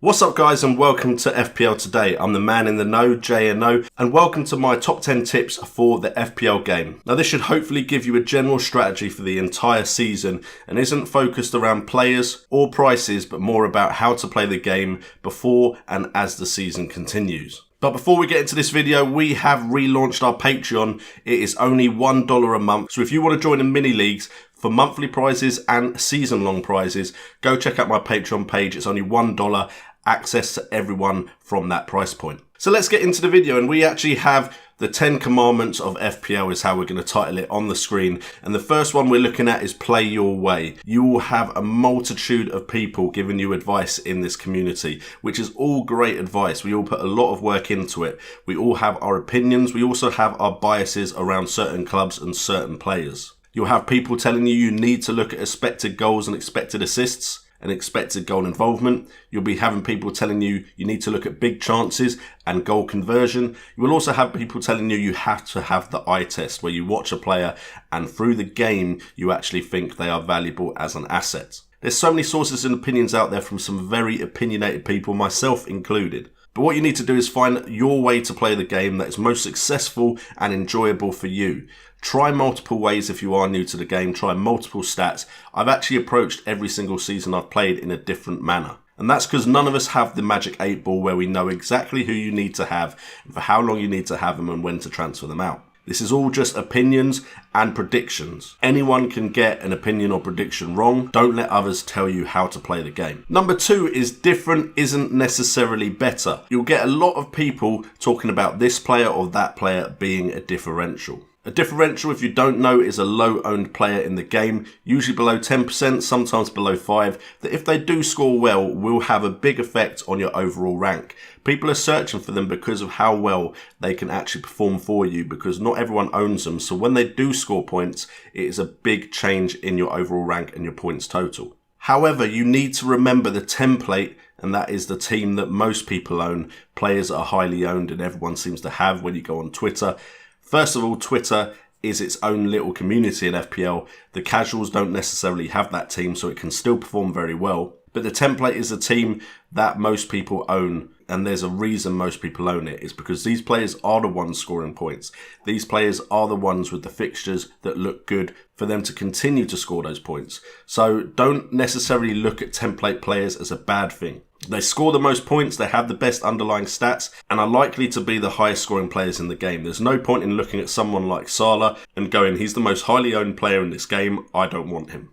What's up guys and welcome to FPL Today. I'm the man in the know, JNO, and welcome to my top 10 tips for the FPL game. Now this should hopefully give you a general strategy for the entire season and isn't focused around players or prices but more about how to play the game before and as the season continues. But before we get into this video, we have relaunched our Patreon. It is only $1 a month, so if you want to join in mini leagues for monthly prizes and season-long prizes, go check out my Patreon page. It's only $1. Access to everyone from that price point. So let's get into the video, and we actually have the 10 commandments of FPL is how we're going to title it on the screen. And the first one we're looking at is play your way. You will have a multitude of people giving you advice in this community, which is all great advice. We all put a lot of work into it. We all have our opinions. We also have our biases around certain clubs and certain players. You'll have people telling you need to look at expected goals and expected assists and expected goal involvement. You'll be having people telling you need to look at big chances and goal conversion. You will also have people telling you have to have the eye test, where you watch a player and through the game you actually think they are valuable as an asset. There's so many sources and opinions out there from some very opinionated people, myself included. But what you need to do is find your way to play the game that is most successful and enjoyable for you. Try multiple ways if you are new to the game. Try multiple stats. I've actually approached every single season I've played in a different manner. And that's because none of us have the magic 8 ball where we know exactly who you need to have and for how long you need to have them and when to transfer them out. This is all just opinions and predictions. Anyone can get an opinion or prediction wrong. Don't let others tell you how to play the game. Number 2 is different isn't necessarily better. You'll get a lot of people talking about this player or that player being a differential. A differential, if you don't know, is a low-owned player in the game, usually below 10%, sometimes below 5%, that if they do score well, will have a big effect on your overall rank. People are searching for them because of how well they can actually perform for you, because not everyone owns them, so when they do score points, it is a big change in your overall rank and your points total. However, you need to remember the template, and that is the team that most people own. Players are highly owned and everyone seems to have when you go on Twitter. First of all, Twitter is its own little community in FPL. The casuals don't necessarily have that team, so it can still perform very well. But the template is a team that most people own, and there's a reason most people own it. It's because these players are the ones scoring points. These players are the ones with the fixtures that look good for them to continue to score those points. So don't necessarily look at template players as a bad thing. They score the most points, they have the best underlying stats, and are likely to be the highest scoring players in the game. There's no point in looking at someone like Salah and going, he's the most highly owned player in this game, I don't want him.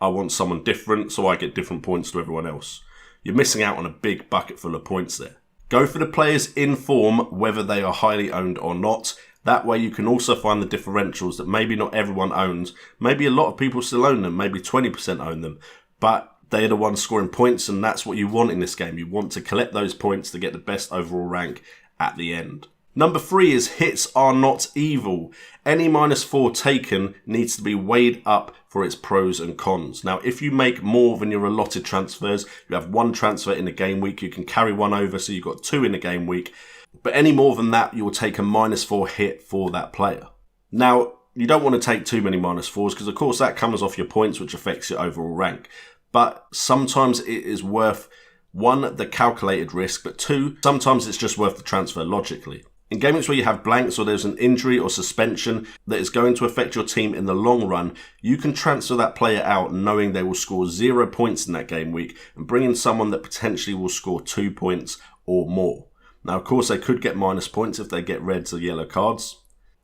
I want someone different so I get different points to everyone else. You're missing out on a big bucket full of points there. Go for the players in form, whether they are highly owned or not. That way you can also find the differentials that maybe not everyone owns. Maybe a lot of people still own them, maybe 20% own them, but they're the ones scoring points, and that's what you want in this game. You want to collect those points to get the best overall rank at the end. Number 3 is hits are not evil. Any -4 taken needs to be weighed up for its pros and cons. Now, if you make more than your allotted transfers, you have 1 transfer in a game week, you can carry 1 over, so you've got 2 in a game week. But any more than that, you'll take a -4 hit for that player. Now, you don't want to take too many -4s because, of course, that comes off your points, which affects your overall rank. But sometimes it is worth, 1, the calculated risk, but 2, sometimes it's just worth the transfer logically. In games where you have blanks or there's an injury or suspension that is going to affect your team in the long run, you can transfer that player out knowing they will score 0 points in that game week and bring in someone that potentially will score 2 points or more. Now, of course, they could get minus points if they get reds or yellow cards.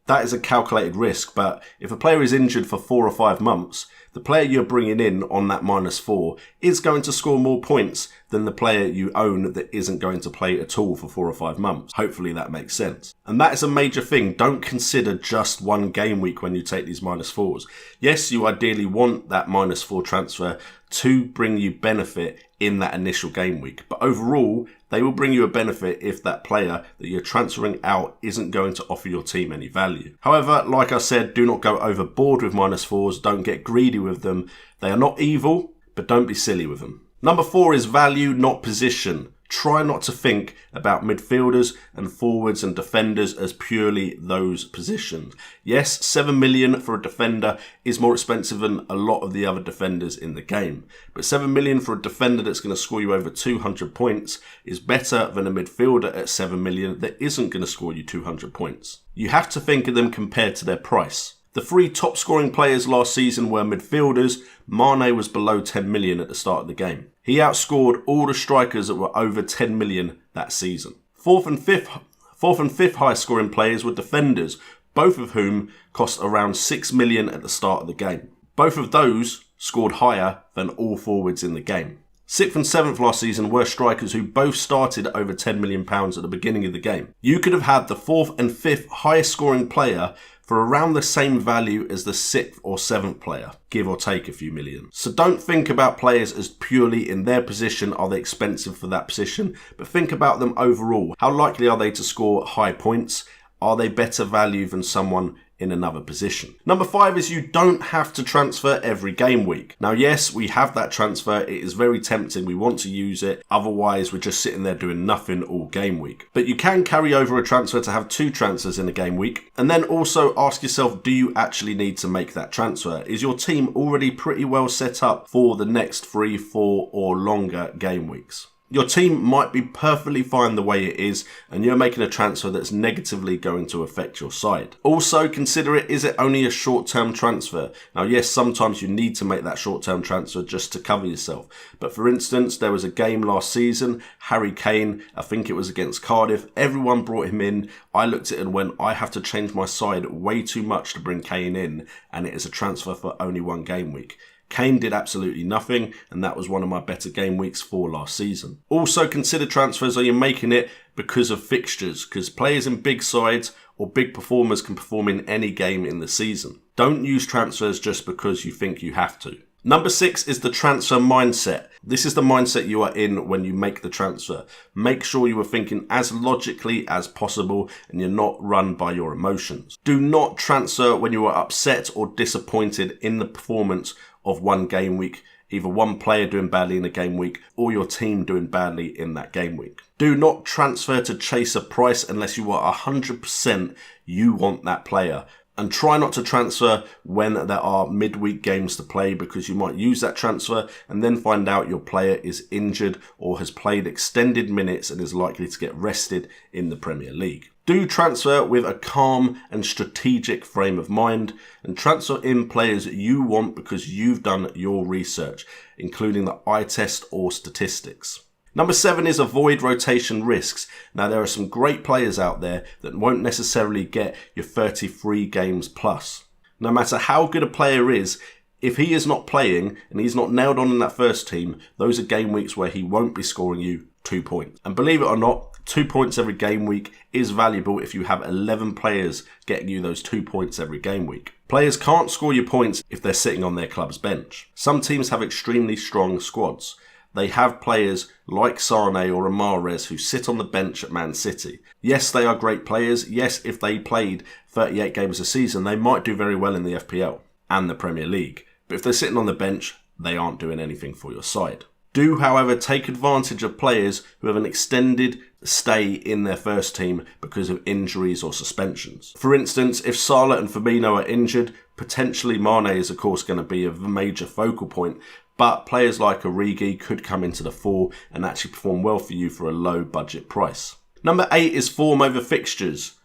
That is a calculated risk, but if a player is injured for 4 or 5 months, the player you're bringing in on that -4 is going to score more points than the player you own that isn't going to play at all for 4 or 5 months. Hopefully that makes sense. And that is a major thing. Don't consider just 1 game week when you take these -4s. Yes, you ideally want that -4 transfer to bring you benefit in that initial game week. But overall, they will bring you a benefit if that player that you're transferring out isn't going to offer your team any value. However, like I said, do not go overboard with -4s. Don't get greedy with them. They are not evil, but don't be silly with them. Number 4 is value, not position. Try not to think about midfielders and forwards and defenders as purely those positions. Yes, 7 million for a defender is more expensive than a lot of the other defenders in the game. But 7 million for a defender that's going to score you over 200 points is better than a midfielder at 7 million that isn't going to score you 200 points. You have to think of them compared to their price. The 3 top scoring players last season were midfielders. Mane was below 10 million at the start of the game. He outscored all the strikers that were over 10 million that season. Fourth and fifth highest scoring players were defenders, both of whom cost around 6 million at the start of the game. Both of those scored higher than all forwards in the game. 6th and 7th last season were strikers who both started over £10 million at the beginning of the game. You could have had the 4th and 5th highest scoring player for around the same value as the 6th or 7th player, give or take a few million. So don't think about players as purely in their position, are they expensive for that position, but think about them overall. How likely are they to score high points? Are they better value than someone in another position? Number 5 is you don't have to transfer every game week. Now, yes, we have that transfer. It is very tempting. We want to use it. Otherwise, we're just sitting there doing nothing all game week. But you can carry over a transfer to have 2 transfers in a game week. And then also ask yourself, do you actually need to make that transfer? Is your team already pretty well set up for the next 3, 4 or longer game weeks? Your team might be perfectly fine the way it is, and you're making a transfer that's negatively going to affect your side. Also, consider it, is it only a short-term transfer? Now, yes, sometimes you need to make that short-term transfer just to cover yourself. But for instance, there was a game last season, Harry Kane, I think it was against Cardiff, everyone brought him in. I looked at it and went, I have to change my side way too much to bring Kane in, and it is a transfer for only 1 game week. Kane did absolutely nothing, and that was one of my better game weeks for last season. Also consider transfers. Are you making it because of fixtures? Because players in big sides or big performers can perform in any game in the season. Don't use transfers just because you think you have to. Number 6 is the transfer mindset. This is the mindset you are in when you make the transfer. Make sure you are thinking as logically as possible and you're not run by your emotions. Do not transfer when you are upset or disappointed in the performance of 1 game week, either one player doing badly in a game week or your team doing badly in that game week. Do not transfer to chase a price unless you are 100% you want that player. And try not to transfer when there are midweek games to play, because you might use that transfer and then find out your player is injured or has played extended minutes and is likely to get rested in the Premier League. Do transfer with a calm and strategic frame of mind, and transfer in players you want because you've done your research, including the eye test or statistics. Number 7 is avoid rotation risks. Now, there are some great players out there that won't necessarily get your 33 games plus. No matter how good a player is, if he is not playing and he's not nailed on in that first team, those are game weeks where he won't be scoring you 2 points. And believe it or not, 2 points every game week is valuable if you have 11 players getting you those 2 points every game week. Players can't score you points if they're sitting on their club's bench. Some teams have extremely strong squads. They have players like Sane or Mahrez who sit on the bench at Man City. Yes, they are great players. Yes, if they played 38 games a season, they might do very well in the FPL and the Premier League. But if they're sitting on the bench, they aren't doing anything for your side. Do, however, take advantage of players who have an extended stay in their first team because of injuries or suspensions. For instance, if Salah and Firmino are injured, potentially Mane is of course going to be a major focal point, but players like Origi could come into the fore and actually perform well for you for a low budget price. Number 8 is form over fixtures.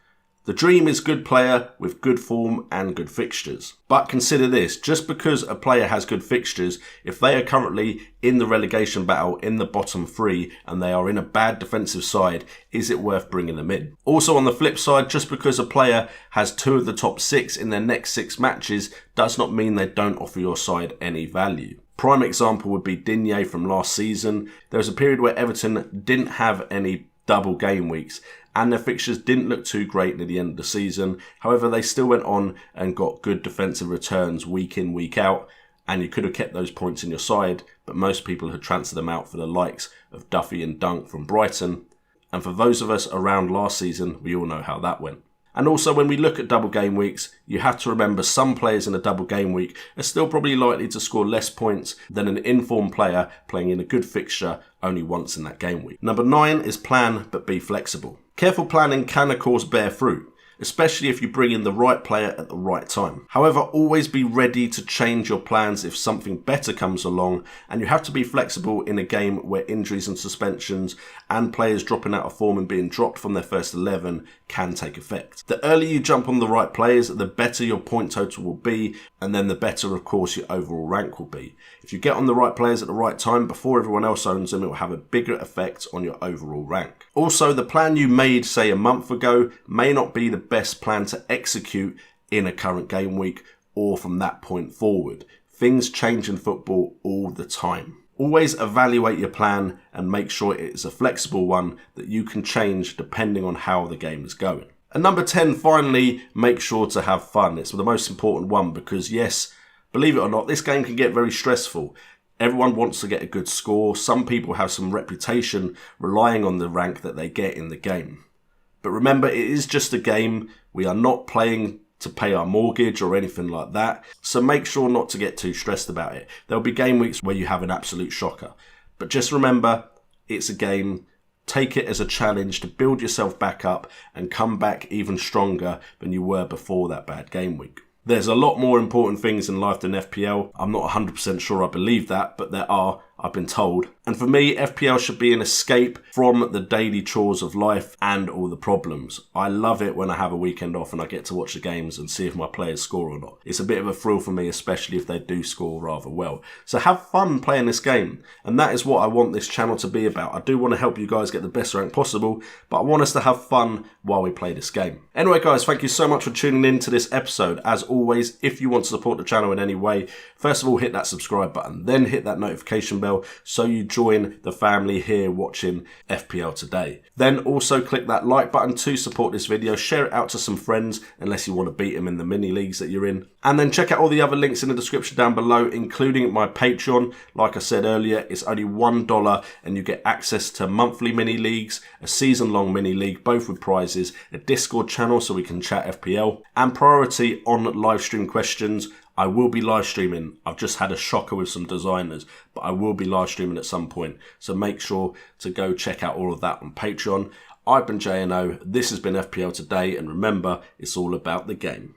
The dream is good player with good form and good fixtures. But consider this, just because a player has good fixtures, if they are currently in the relegation battle in the bottom 3 and they are in a bad defensive side, is it worth bringing them in? Also on the flip side, just because a player has 2 of the top 6 in their next 6 matches does not mean they don't offer your side any value. Prime example would be Digne from last season. There was a period where Everton didn't have any double game weeks and their fixtures didn't look too great near the end of the season. However, they still went on and got good defensive returns week in, week out, and you could have kept those points in your side, but most people had transferred them out for the likes of Duffy and Dunk from Brighton. And for those of us around last season, we all know how that went. And also when we look at double game weeks, you have to remember some players in a double game week are still probably likely to score less points than an informed player playing in a good fixture only once in that game week. Number 9 is plan but be flexible. Careful planning can of course bear fruit, especially if you bring in the right player at the right time. However, always be ready to change your plans if something better comes along, and you have to be flexible in a game where injuries and suspensions and players dropping out of form and being dropped from their first 11 can take effect. The earlier you jump on the right players, the better your point total will be, and then the better of course your overall rank will be. If you get on the right players at the right time before everyone else owns them, it will have a bigger effect on your overall rank. Also, the plan you made say a month ago may not be the best plan to execute in a current game week or from that point forward. Things change in football all the time. Always evaluate your plan and make sure it is a flexible one that you can change depending on how the game is going. And number 10, finally, make sure to have fun. It's the most important one because yes, believe it or not, this game can get very stressful. Everyone wants to get a good score. Some people have some reputation relying on the rank that they get in the game. But remember, it is just a game. We are not playing to pay our mortgage or anything like that. So make sure not to get too stressed about it. There'll be game weeks where you have an absolute shocker. But just remember, it's a game. Take it as a challenge to build yourself back up and come back even stronger than you were before that bad game week. There's a lot more important things in life than FPL. I'm not 100% sure I believe that, but there are, I've been told. And for me, FPL should be an escape from the daily chores of life and all the problems. I love it when I have a weekend off and I get to watch the games and see if my players score or not. It's a bit of a thrill for me, especially if they do score rather well. So have fun playing this game. And that is what I want this channel to be about. I do want to help you guys get the best rank possible, but I want us to have fun while we play this game. Anyway, guys, thank you so much for tuning in to this episode. As always, if you want to support the channel in any way, first of all, hit that subscribe button, then hit that notification bell so you join the family here watching FPL today. Then also click that like button to support this video, share it out to some friends unless you want to beat them in the mini leagues that you're in. And then check out all the other links in the description down below, including my Patreon. Like I said earlier, it's only $1 and you get access to monthly mini leagues, a season-long mini league, both with prizes, a Discord channel so we can chat FPL, and priority on live stream questions. I will be live streaming. I've just had a shocker with some designers, but I will be live streaming at some point. So make sure to go check out all of that on Patreon. I've been JNO. This has been FPL Today. And remember, it's all about the game.